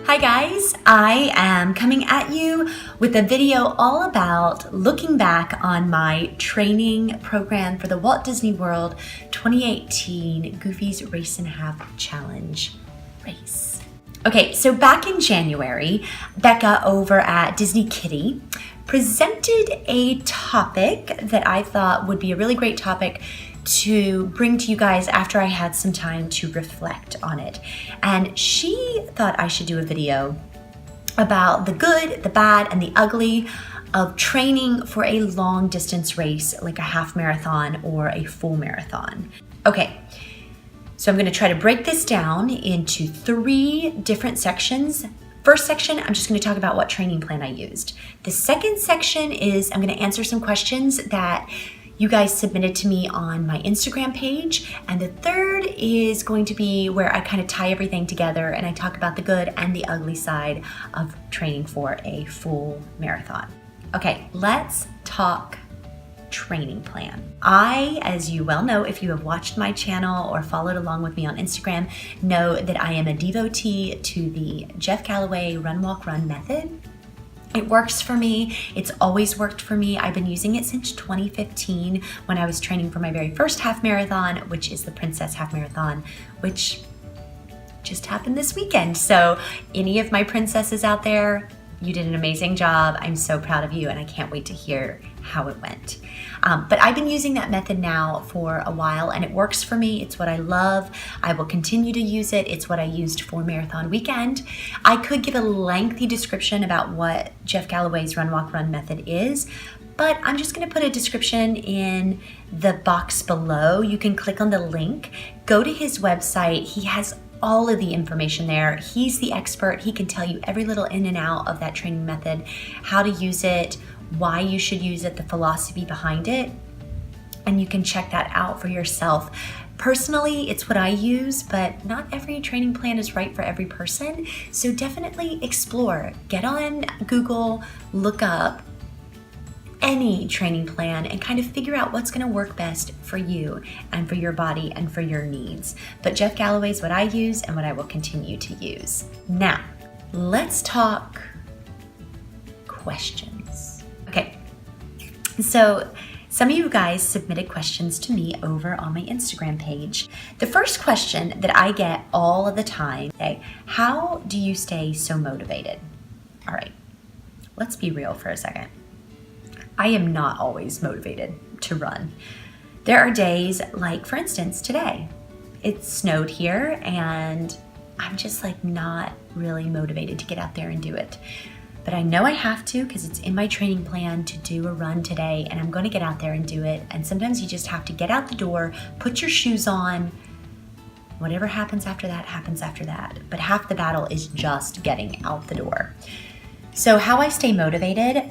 Hi guys, I am coming at you with a video all about looking back on my training program for the Walt Disney World 2018 Goofy's Race and a Half Challenge race. Okay, so back in January, Becca over at Disney Kitty presented a topic that I thought would be a really great topic to bring to you guys after I had some time to reflect on it. And she thought I should do a video about the good, the bad, and the ugly of training for a long distance race like a half marathon or a full marathon. Okay, so I'm gonna try to break this down into 3 different sections. First section, I'm just gonna talk about what training plan I used. The second section is I'm gonna answer some questions that you guys submitted to me on my Instagram page. And the third is going to be where I kind of tie everything together and I talk about the good and the ugly side of training for a full marathon. Okay, let's talk training plan. I, as you well know, if you have watched my channel or followed along with me on Instagram, know that I am a devotee to the Jeff Galloway Run, Walk, Run method. It works for me. It's always worked for me. I've been using it since 2015 when I was training for my very first half marathon, which is the Princess Half Marathon, which just happened this weekend. So any of my princesses out there, you did an amazing job. I'm so proud of you and I can't wait to hear how it went. But I've been using that method now for a while and it works for me. It's what I love. I will continue to use it. It's what I used for marathon weekend. I could give a lengthy description about what Jeff Galloway's Run, Walk, Run method is, but I'm just gonna put a description in the box below. You can click on the link, go to his website. He has all of the information there. He's the expert. He can tell you every little in and out of that training method, how to use it, why you should use it, the philosophy behind it, and you can check that out for yourself. Personally, it's what I use, but not every training plan is right for every person, so definitely explore. Get on Google, look up any training plan and kind of figure out what's gonna work best for you and for your body and for your needs. But Jeff Galloway is what I use and what I will continue to use. Now, let's talk questions. Okay, so some of you guys submitted questions to me over on my Instagram page. The first question that I get all of the time is, how do you stay so motivated? All right, let's be real for a second. I am not always motivated to run. There are days like, for instance, today. It snowed here and I'm just like not really motivated to get out there and do it. But I know I have to because it's in my training plan to do a run today and I'm gonna get out there and do it. And sometimes you just have to get out the door, put your shoes on, whatever happens after that, happens after that. But half the battle is just getting out the door. So how I stay motivated,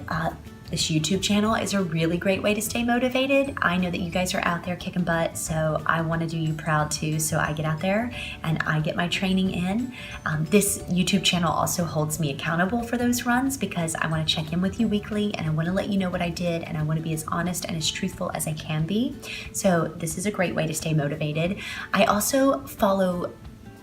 this YouTube channel is a really great way to stay motivated. I know that you guys are out there kicking butt, so I want to do you proud too. So I get out there and I get my training in. This YouTube channel also holds me accountable for those runs because I want to check in with you weekly and I want to let you know what I did and I want to be as honest and as truthful as I can be. So this is a great way to stay motivated. I also follow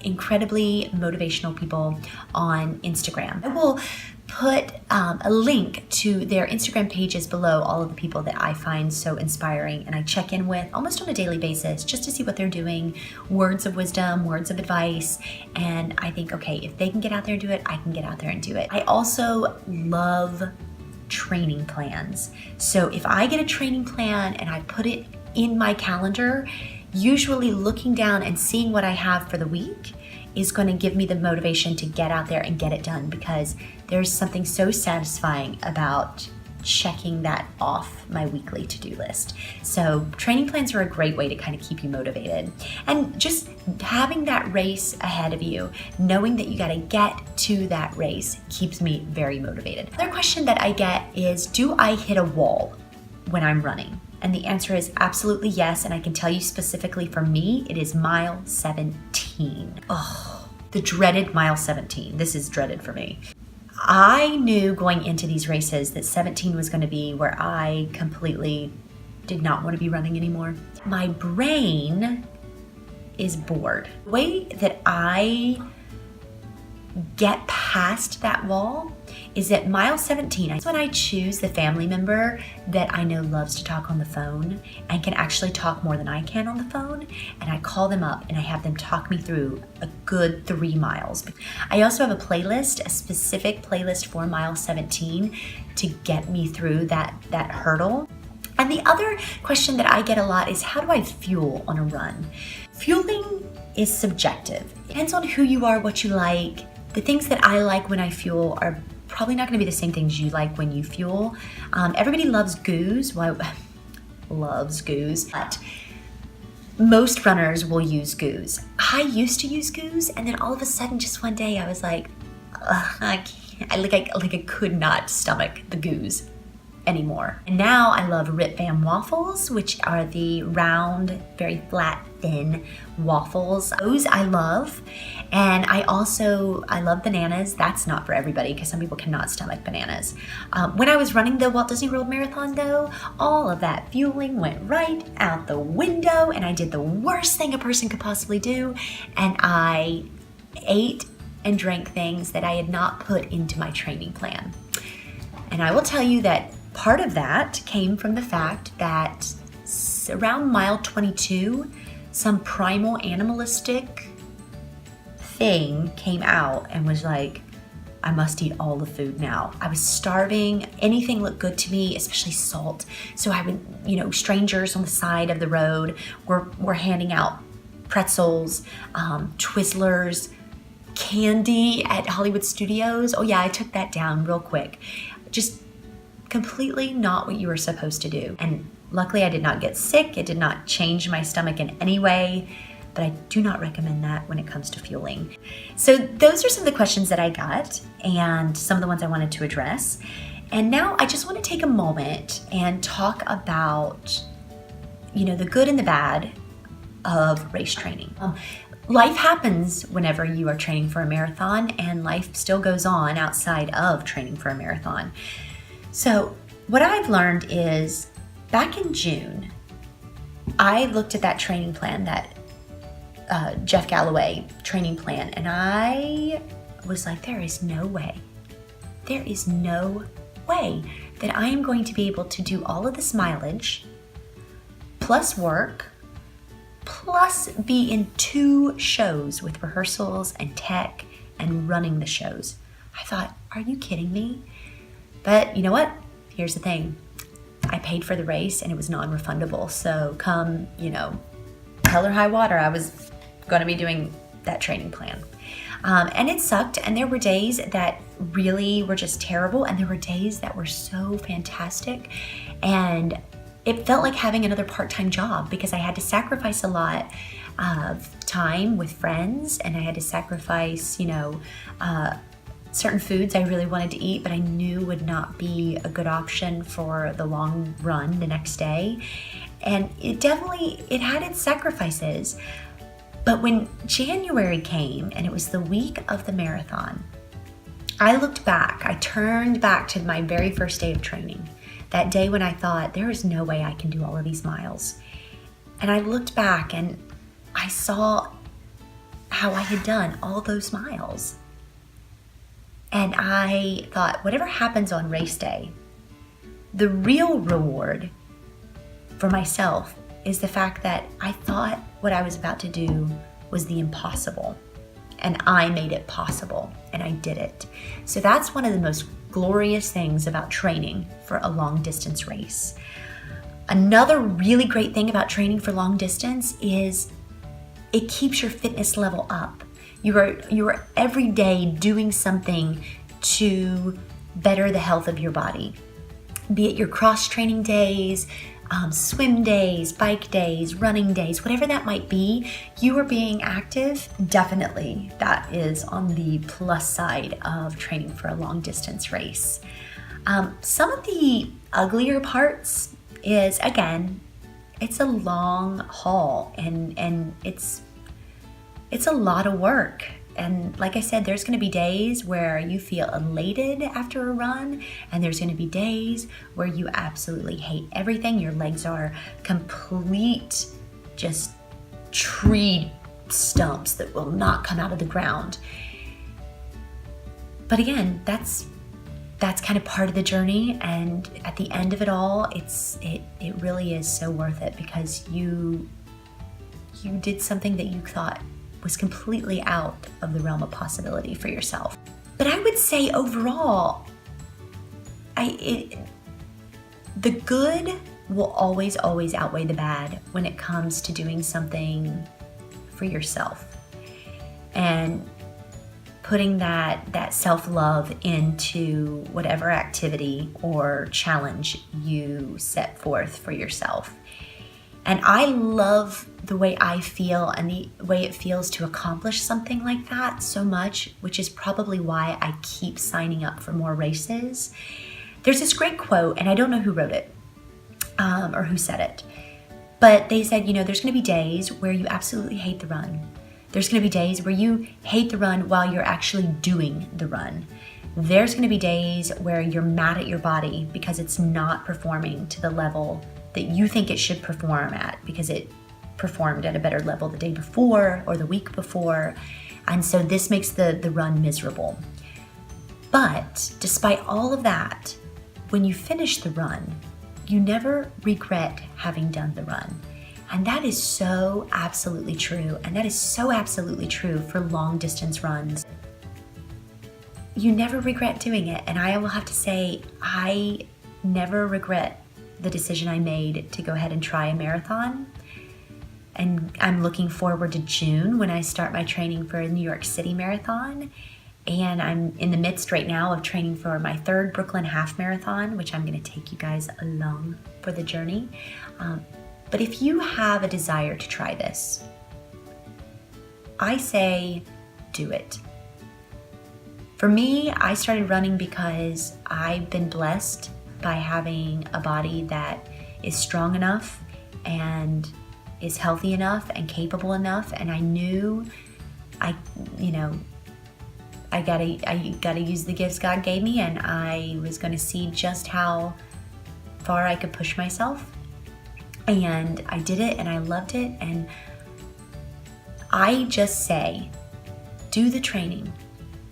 incredibly motivational people on Instagram. I will put a link to their Instagram pages below, all of the people that I find so inspiring and I check in with almost on a daily basis just to see what they're doing, words of wisdom, words of advice, and I think, okay, if they can get out there and do it, I can get out there and do it. I also love training plans. So if I get a training plan and I put it in my calendar, usually looking down and seeing what I have for the week is going to give me the motivation to get out there and get it done because there's something so satisfying about checking that off my weekly to-do list. So training plans are a great way to kind of keep you motivated. And just having that race ahead of you, knowing that you got to get to that race keeps me very motivated. Another question that I get is, do I hit a wall when I'm running? And the answer is absolutely yes. And I can tell you specifically for me, it is mile 17. Oh, the dreaded mile 17. This is dreaded for me. I knew going into these races that 17 was going to be where I completely did not want to be running anymore. My brain is bored. The way that I get past that wall is at mile 17. That's when I choose the family member that I know loves to talk on the phone and can actually talk more than I can on the phone. And I call them up and I have them talk me through a good 3 miles. I also have a playlist, a specific playlist for mile 17 to get me through that hurdle. And the other question that I get a lot is, how do I fuel on a run? Fueling is subjective. It depends on who you are, what you like. The things that I like when I fuel are probably not gonna be the same things you like when you fuel. Everybody loves goos. Well, loves goos, but most runners will use goos. I used to use goos, and then all of a sudden, just one day, I was like, I can't. I could not stomach the goos anymore. And now I love Rip Van waffles, which are the round, very flat, thin waffles. Those I love. And I love bananas. That's not for everybody because some people cannot stomach bananas. When I was running the Walt Disney World Marathon though, all of that fueling went right out the window and I did the worst thing a person could possibly do. And I ate and drank things that I had not put into my training plan. And I will tell you that part of that came from the fact that around mile 22, some primal animalistic thing came out and was like, I must eat all the food now. I was starving. Anything looked good to me, especially salt. So I would, strangers on the side of the road were handing out pretzels, Twizzlers, candy at Hollywood Studios. Oh yeah, I took that down real quick. Just completely not what you were supposed to do. And luckily I did not get sick. It did not change my stomach in any way, but I do not recommend that when it comes to fueling. So those are some of the questions that I got and some of the ones I wanted to address. And now I just want to take a moment and talk about, the good and the bad of race training. Life happens whenever you are training for a marathon, and life still goes on outside of training for a marathon. So what I've learned is, back in June, I looked at that training plan, that Jeff Galloway training plan, and I was like, there is no way that I am going to be able to do all of this mileage, plus work, plus be in 2 shows with rehearsals and tech and running the shows. I thought, are you kidding me? But you know what? Here's the thing. I paid for the race and it was non-refundable. So come, hell or high water, I was going to be doing that training plan. And it sucked. And there were days that really were just terrible. And there were days that were so fantastic. And it felt like having another part-time job because I had to sacrifice a lot of time with friends, and I had to sacrifice, certain foods I really wanted to eat, but I knew would not be a good option for the long run the next day. And it had its sacrifices. But when January came and it was the week of the marathon, I looked back, I turned back to my very first day of training. That day when I thought, there is no way I can do all of these miles. And I looked back and I saw how I had done all those miles. And I thought, whatever happens on race day, the real reward for myself is the fact that I thought what I was about to do was the impossible. And I made it possible, and I did it. So that's one of the most glorious things about training for a long distance race. Another really great thing about training for long distance is it keeps your fitness level up. You are every day doing something to better the health of your body. Be it your cross training days, swim days, bike days, running days, whatever that might be, you are being active. Definitely that is on the plus side of training for a long distance race. Some of the uglier parts is, again, it's a long haul and it's a lot of work. And like I said, there's going to be days where you feel elated after a run, and there's going to be days where you absolutely hate everything. Your legs are complete, just tree stumps that will not come out of the ground. But again, that's kind of part of the journey, and at the end of it all, it really is so worth it, because you did something that you thought was completely out of the realm of possibility for yourself. But I would say overall, the good will always outweigh the bad when it comes to doing something for yourself and putting that self-love into whatever activity or challenge you set forth for yourself. And I love the way I feel and the way it feels to accomplish something like that so much, which is probably why I keep signing up for more races. There's this great quote, and I don't know who wrote it or who said it, but they said, there's going to be days where you absolutely hate the run. There's going to be days where you hate the run while you're actually doing the run. There's going to be days where you're mad at your body because it's not performing to the level that you think it should perform at, because it performed at a better level the day before or the week before. And so this makes the run miserable. But despite all of that, when you finish the run, you never regret having done the run. And that is so absolutely true. And that is so absolutely true for long distance runs. You never regret doing it. And I will have to say, I never regret the decision I made to go ahead and try a marathon. And I'm looking forward to June when I start my training for a New York City marathon. And I'm in the midst right now of training for my 3rd Brooklyn half marathon, which I'm going to take you guys along for the journey. But if you have a desire to try this, I say do it. For me, I started running because I've been blessed by having a body that is strong enough and is healthy enough and capable enough, and I knew I gotta use the gifts God gave me, and I was gonna see just how far I could push myself. And I did it, and I loved it. And I just say, do the training.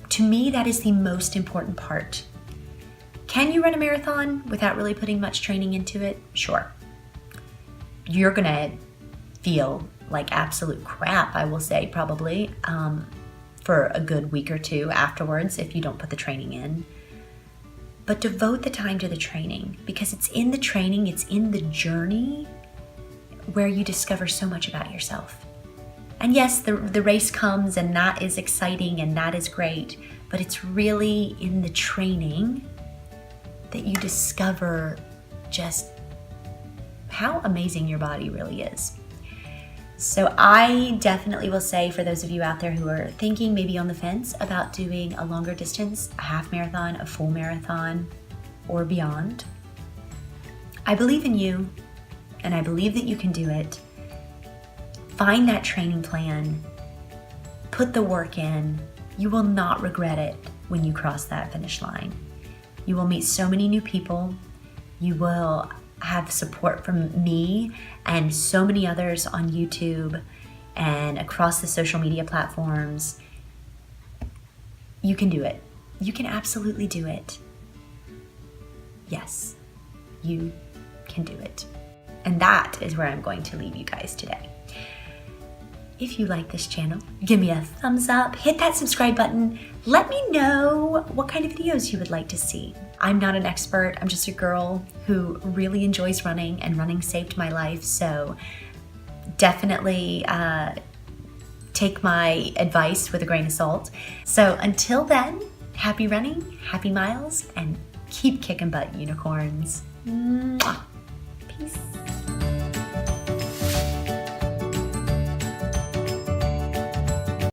To me, that is the most important part. Can you run a marathon without really putting much training into it? Sure. You're gonna feel like absolute crap, I will say, probably, for a good week or two afterwards if you don't put the training in. But devote the time to the training, because it's in the training, it's in the journey where you discover so much about yourself. And yes, the race comes, and that is exciting and that is great, but it's really in the training that you discover just how amazing your body really is. So I definitely will say, for those of you out there who are thinking, maybe on the fence about doing a longer distance, a half marathon, a full marathon, or beyond, I believe in you, and I believe that you can do it. Find that training plan, put the work in. You will not regret it when you cross that finish line. You will meet so many new people. You will have support from me and so many others on YouTube and across the social media platforms. You can do it. You can absolutely do it. Yes, you can do it. And that is where I'm going to leave you guys today. If you like this channel, give me a thumbs up, hit that subscribe button. Let me know what kind of videos you would like to see. I'm not an expert. I'm just a girl who really enjoys running, and running saved my life. So definitely take my advice with a grain of salt. So until then, happy running, happy miles, and keep kicking butt, unicorns. Mwah. Peace.